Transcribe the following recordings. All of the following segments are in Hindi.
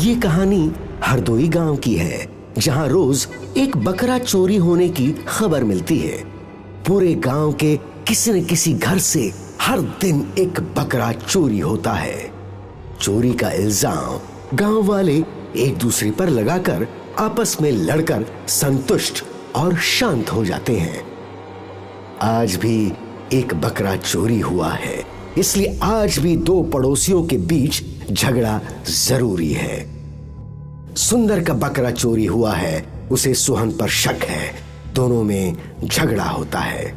ये कहानी हरदोई गांव की है, जहां रोज एक बकरा चोरी होने की खबर मिलती है। पूरे गांव के किसी न किसी घर से हर दिन एक बकरा चोरी होता है। चोरी का इल्जाम गांव वाले एक दूसरे पर लगाकर आपस में लड़कर संतुष्ट और शांत हो जाते हैं। आज भी एक बकरा चोरी हुआ है, इसलिए आज भी दो पड़ोसियों के बीच झगड़ा जरूरी है। सुंदर का बकरा चोरी हुआ है, उसे सुहन पर शक है। दोनों में झगड़ा होता है।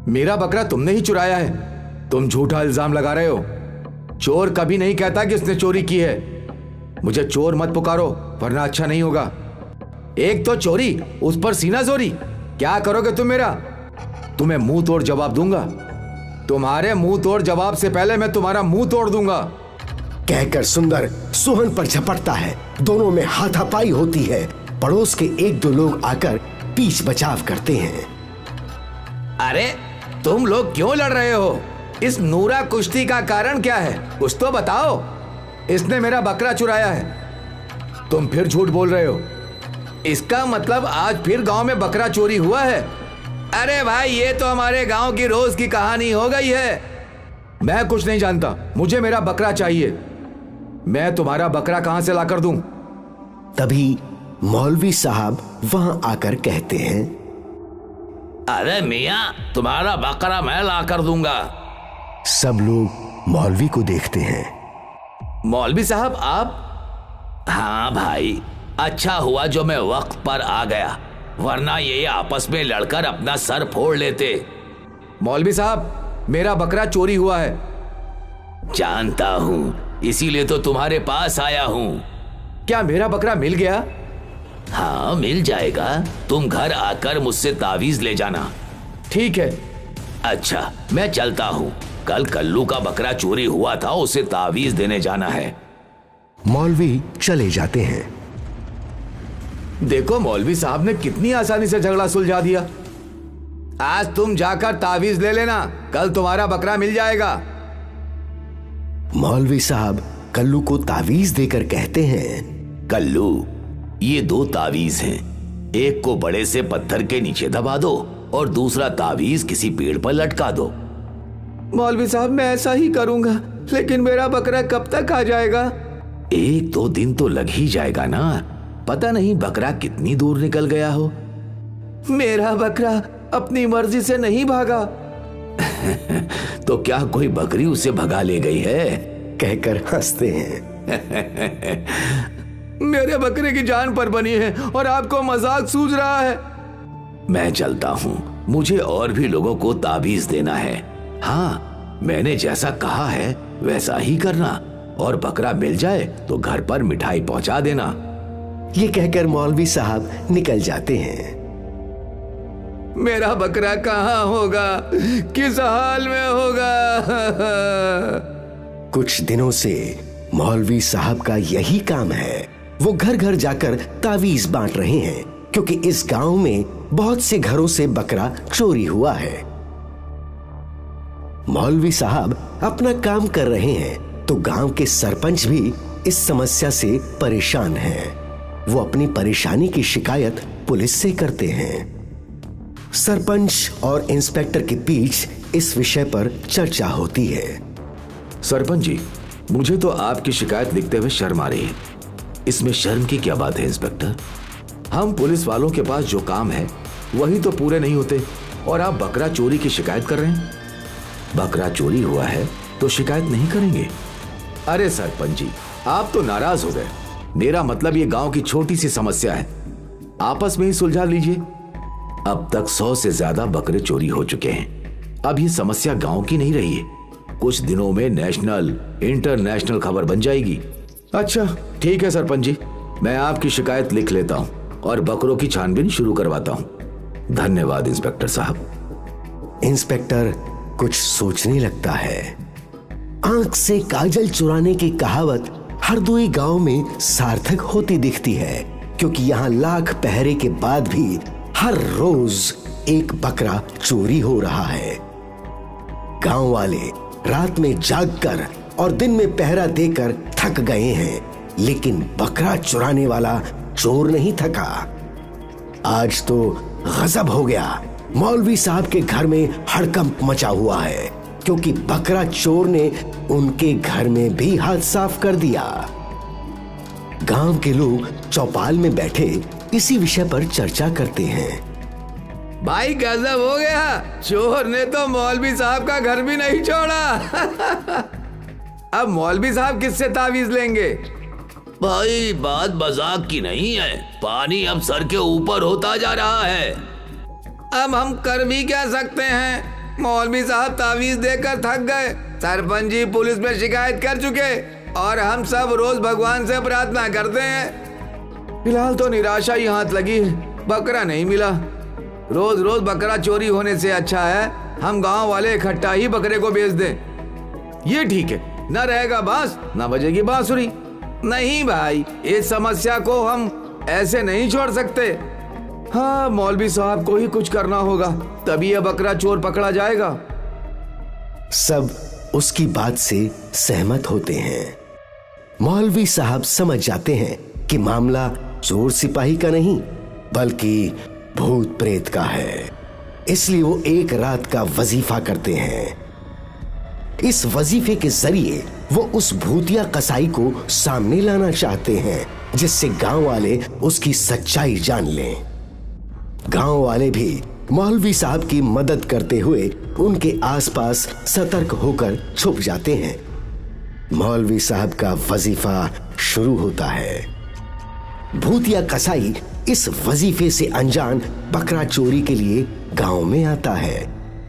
मेरा बकरा तुमने ही चुराया है। तुम झूठा इल्जाम लगा रहे हो। चोर कभी नहीं कहता कि उसने चोरी की है। मुझे चोर मत पुकारो, वरना अच्छा नहीं होगा। एक तो चोरी, उस पर सीना जोरी। क्या करोगे तुम मेरा? तुम्हें मुंह तोड़ जवाब दूंगा। तुम्हारे मुंह तोड़ जवाब से पहले मैं तुम्हारा मुंह तोड़ दूंगा। कहकर सुंदर सुहन पर झपटता है। दोनों में हाथापाई होती है। पड़ोस के एक दो लोग आकर बीच बचाव करते हैं। अरे तुम लोग क्यों लड़ रहे हो? इस नूरा कुश्ती का कारण क्या है? कुछ तो बताओ। इसने मेरा बकरा चुराया है। तुम फिर झूठ बोल रहे हो। इसका मतलब आज फिर गांव में बकरा चोरी हुआ है। अरे भाई, ये तो हमारे गांव की रोज की कहानी हो गई है। मैं कुछ नहीं जानता, मुझे मेरा बकरा चाहिए। मैं तुम्हारा बकरा कहां से लाकर दूं? तभी मौलवी साहब वहां आकर कहते हैं, अरे मियां, तुम्हारा बकरा मैं लाकर दूंगा। सब लोग मौलवी को देखते हैं। मौलवी साहब आप? हाँ भाई, अच्छा हुआ जो मैं वक्त पर आ गया, वरना ये आपस में लड़कर अपना सर फोड़ लेते। मौलवी साहब, मेरा बकरा चोरी हुआ है। जानता हूं, इसीलिए तो तुम्हारे पास आया हूं। क्या मेरा बकरा मिल गया? हाँ, मिल जाएगा। तुम घर आकर मुझसे तावीज ले जाना। ठीक है। अच्छा, मैं चलता हूं। कल कल्लू का बकरा चोरी हुआ था, उसे तावीज देने जाना है। मौलवी चले जाते हैं। देखो, मौलवी साहब ने कितनी आसानी से झगड़ा सुलझा दिया। आज तुम जाकर तावीज ले लेना, कल तुम्हारा बकरा मिल जाएगा। मौलवी साहब कल्लू को तावीज देकर कहते हैं, कल्लू, ये दो तावीज हैं। एक को बड़े से पत्थर के नीचे दबा दो और दूसरा तावीज किसी पेड़ पर लटका दो। मौलवी साहब, मैं ऐसा ही करूंगा, लेकिन मेरा बकरा कब तक आ जाएगा? एक दो दिन तो लग ही जाएगा ना। पता नहीं बकरा कितनी दूर निकल गया हो। मेरा बकरा अपनी मर्जी से नहीं भागा। तो क्या कोई बकरी उसे भगा ले गई है? कहकर हंसते हैं। मेरे बकरे की जान पर बनी है और आपको मजाक सूझ रहा है। मैं चलता हूं, मुझे और भी लोगों को ताबीज देना है। हाँ, मैंने जैसा कहा है वैसा ही करना, और बकरा मिल जाए तो घर पर मिठाई पहुंचा देना। ये कहकर मौलवी साहब निकल जाते हैं। मेरा बकरा कहाँ होगा? किस हाल में होगा? कुछ दिनों से मौलवी साहब का यही काम है। वो घर घर जाकर तावीज बांट रहे हैं, क्योंकि इस गांव में बहुत से घरों से बकरा चोरी हुआ है। मौलवी साहब अपना काम कर रहे हैं तो गांव के सरपंच भी इस समस्या से परेशान हैं। वो अपनी परेशानी की शिकायत पुलिस से करते हैं। सरपंच और इंस्पेक्टर के बीच इस विषय पर चर्चा होती है। सरपंच जी, मुझे तो आपकी शिकायत लिखते हुए शर्म आ रही है। इसमें शर्म की क्या बात है इंस्पेक्टर? हम पुलिस वालों के पास जो काम है वही तो पूरे नहीं होते, और आप बकरा चोरी की शिकायत कर रहे हैं। बकरा चोरी हुआ है तो शिकायत नहीं करेंगे? अरे सरपंच जी, आप तो नाराज हो गए। मेरा मतलब ये गांव की छोटी सी समस्या है, आपस में ही सुलझा लीजिए। अब तक 100 से ज्यादा बकरे चोरी हो चुके हैं। अब ये समस्या गांव की नहीं रही है, कुछ दिनों में नेशनल इंटरनेशनल खबर बन जाएगी। अच्छा ठीक है सरपंच जी, मैं आपकी शिकायत लिख लेता हूं और बकरों की छानबीन शुरू करवाता हूं। धन्यवाद इंस्पेक्टर साहब। इंस्पेक्टर कुछ सोचने लगता है। आंख से काजल चुराने की कहावत हरदोई गांव में सार्थक होती दिखती है, क्योंकि यहाँ लाख पहरे के बाद भी हर रोज एक बकरा चोरी हो रहा है। गांव वाले रात में जागकर और दिन में पहरा देकर थक गए हैं। लेकिन बकरा चुराने वाला चोर नहीं थका। आज तो गजब हो गया। मौलवी साहब के घर में हड़कंप मचा हुआ है क्योंकि बकरा चोर ने उनके घर में भी हाथ साफ कर दिया। गांव के लोग चौपाल में बैठे इसी विषय पर चर्चा करते हैं। भाई गजब हो गया, चोर ने तो मौलवी साहब का घर भी नहीं छोड़ा। अब मौलवी साहब किससे तावीज लेंगे? भाई बात मजाक की नहीं है, पानी अब सर के ऊपर होता जा रहा है। अब हम कर भी क्या सकते हैं? मौलवी साहब तावीज देकर थक गए, सरपंच जी पुलिस में शिकायत कर चुके और हम सब रोज भगवान से प्रार्थना करते हैं। फिलहाल तो निराशा ही हाथ लगी, बकरा नहीं मिला। रोज रोज बकरा चोरी होने से अच्छा है हम गांव वाले इकट्ठा ही बकरे को बेच दें। ये ठीक है, न रहेगा बांस न बजेगी बांसुरी। नहीं भाई, इस समस्या को हम ऐसे नहीं छोड़ सकते। हाँ, मौलवी साहब को ही कुछ करना होगा, तभी यह बकरा चोर पकड़ा जाएगा। सब उसकी बात से सहमत होते हैं। मौलवी साहब समझ जाते हैं कि मामला चोर सिपाही का नहीं बल्कि भूत प्रेत का है, इसलिए वो एक रात का वजीफा करते हैं। इस वजीफे के जरिए वो उस भूतिया कसाई को सामने लाना चाहते हैं जिससे गांव वाले उसकी सच्चाई जान लें। गांव वाले भी मौलवी साहब की मदद करते हुए उनके आसपास सतर्क होकर छुप जाते हैं। मौलवी साहब का वजीफा शुरू होता है। भूतिया कसाई इस वजीफे से अनजान बकरा चोरी के लिए गांव में आता है।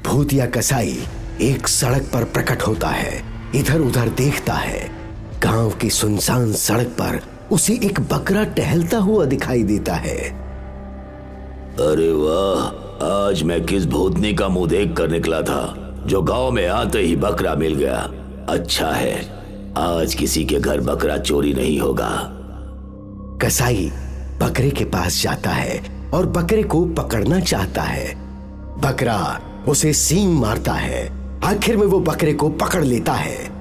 भूतिया कसाई एक सड़क पर प्रकट होता है, इधर उधर देखता है। गांव की सुनसान सड़क पर उसे एक बकरा टहलता हुआ दिखाई देता है। अरे वाह, आज मैं किस भूतनी का मुंह देख कर निकला था जो गांव में आते ही बकरा मिल गया। अच्छा है, आज किसी के घर बकरा चोरी नहीं होगा। कसाई बकरे के पास जाता है और बकरे को पकड़ना चाहता है। बकरा उसे सींग मारता है। आखिर में वो बकरे को पकड़ लेता है।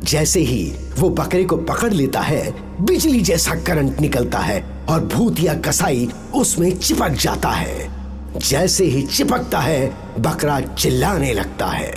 जैसे ही वो बकरे को पकड़ लेता है, बिजली जैसा करंट निकलता है और भूतिया कसाई उसमें चिपक जाता है। जैसे ही चिपकता है, बकरा चिल्लाने लगता है।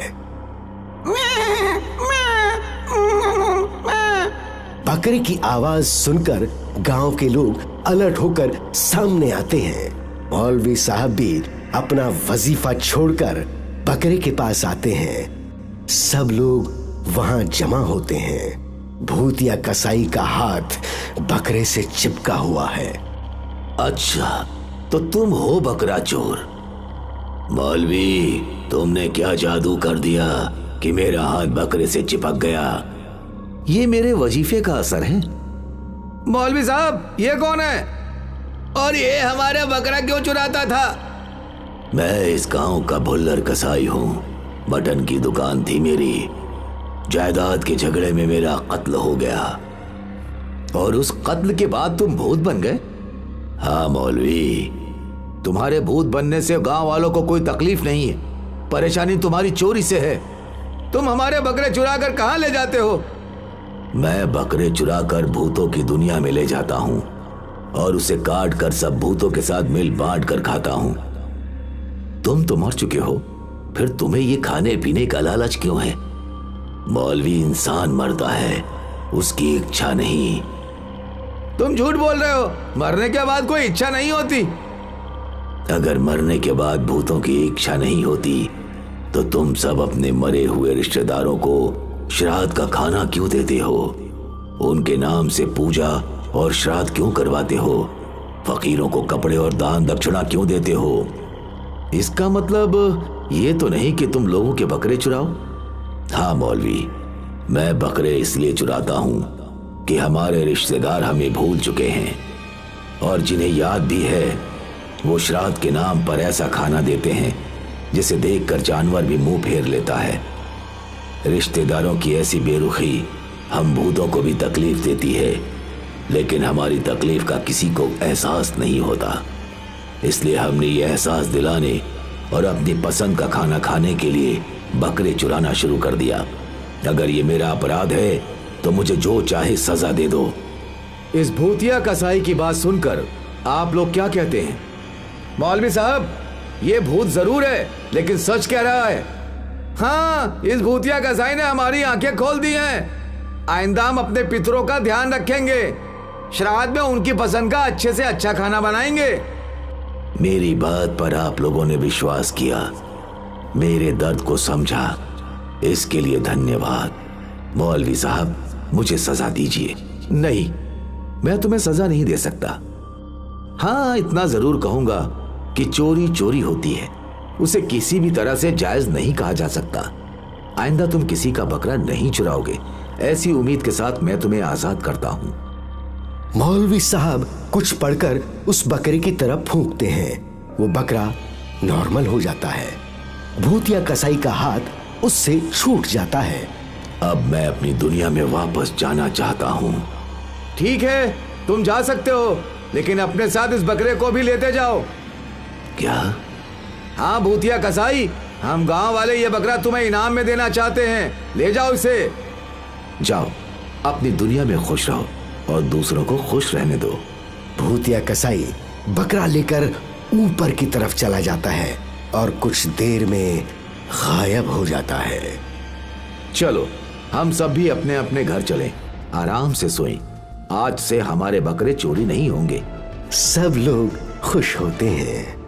बकरे की आवाज सुनकर गांव के लोग अलर्ट होकर सामने आते हैं। मौलवी साहब भी अपना वजीफा छोड़कर बकरे के पास आते हैं। सब लोग वहां जमा होते हैं। भूतिया कसाई का हाथ बकरे से चिपका हुआ है। अच्छा, तो तुम हो बकरा चोर। मौलवी, तुमने क्या जादू कर दिया कि मेरा हाथ बकरे से चिपक गया? ये मेरे वजीफे का असर है। मौलवी साहब, ये कौन है और ये हमारा बकरा क्यों चुराता था? मैं इस गांव का भुल्लर कसाई हूँ। मटन की दुकान थी मेरी, जायदाद के झगड़े में मेरा कत्ल हो गया। और उस कत्ल के बाद तुम भूत बन गए? हाँ मौलवी। तुम्हारे भूत बनने से गांव वालों को कोई तकलीफ नहीं है, परेशानी तुम्हारी चोरी से है। तुम हमारे बकरे चुरा कर कहाँ ले जाते हो? मैं बकरे चुरा कर भूतों की दुनिया में ले जाता हूँ और उसे काट कर सब भूतों के साथ मिल बांट कर खाता हूँ। तुम तो मर चुके हो, फिर तुम्हें ये खाने पीने का लालच क्यों है? मौलवी, इंसान मरता है, उसकी इच्छा नहीं। तुम झूठ बोल रहे हो, मरने के बाद कोई इच्छा नहीं होती। अगर मरने के बाद भूतों की इच्छा नहीं होती तो तुम सब अपने मरे हुए रिश्तेदारों को श्राद्ध का खाना क्यों देते हो? उनके नाम से पूजा और श्राद्ध क्यों करवाते हो? फकीरों को कपड़े और दान दक्षिणा क्यों देते हो? इसका मतलब ये तो नहीं कि तुम लोगों के बकरे चुराओ? हाँ मौलवी, मैं बकरे इसलिए चुराता हूँ कि हमारे रिश्तेदार हमें भूल चुके हैं और जिन्हें याद भी है वो श्राद्ध के नाम पर ऐसा खाना देते हैं जिसे देखकर जानवर भी मुंह फेर लेता है। रिश्तेदारों की ऐसी बेरुखी हम भूतों को भी तकलीफ देती है, लेकिन हमारी तकलीफ का किसी को एहसास नहीं होता। इसलिए हमने ये एहसास दिलाने और अपनी पसंद का खाना खाने के लिए बकरे चुराना शुरू कर दिया। अगर ये मेरा अपराध है तो मुझे जो चाहे सजा दे दो, इस भूतिया कसाई की बात सुनकर आप लोग क्या कहते हैं? मौलवी साहब, ये भूत जरूर है लेकिन सच कह रहा है। हाँ, इस भूतिया कसाई ने हमारी आंखें खोल दी हैं। आइंदा हम अपने पितरों का ध्यान रखेंगे। श्राद्ध में उनकी पसंद का अच्छे से अच्छा खाना बनाएंगे। मेरी बात पर आप लोगों ने विश्वास किया, मेरे दर्द को समझा, इसके लिए धन्यवाद। मौलवी साहब, मुझे सजा दीजिए। नहीं, मैं तुम्हें सजा नहीं दे सकता। हाँ, इतना जरूर कहूंगा कि चोरी चोरी होती है, उसे किसी भी तरह से जायज नहीं कहा जा सकता। आइंदा तुम किसी का बकरा नहीं चुराओगे, ऐसी उम्मीद के साथ मैं तुम्हें आजाद करता हूं। मौलवी साहब कुछ पढ़कर उस बकरे की तरफ फूंकते हैं। वो बकरा नॉर्मल हो जाता है। भूतिया कसाई का हाथ उससे छूट जाता है। अब मैं अपनी दुनिया में वापस जाना चाहता हूं। ठीक है, तुम जा सकते हो, लेकिन अपने साथ इस बकरे को भी लेते जाओ। क्या? हाँ भूतिया कसाई, हम गांव वाले ये बकरा तुम्हें इनाम में देना चाहते हैं, ले जाओ इसे। जाओ, अपनी दुनिया में खुश रहो और दूसरों को खुश रहने दो। भूतिया कसाई बकरा लेकर ऊपर की तरफ चला जाता है और कुछ देर में गायब हो जाता है। चलो, हम सब भी अपने अपने घर चलें, आराम से सोएं। आज से हमारे बकरे चोरी नहीं होंगे। सब लोग खुश होते हैं।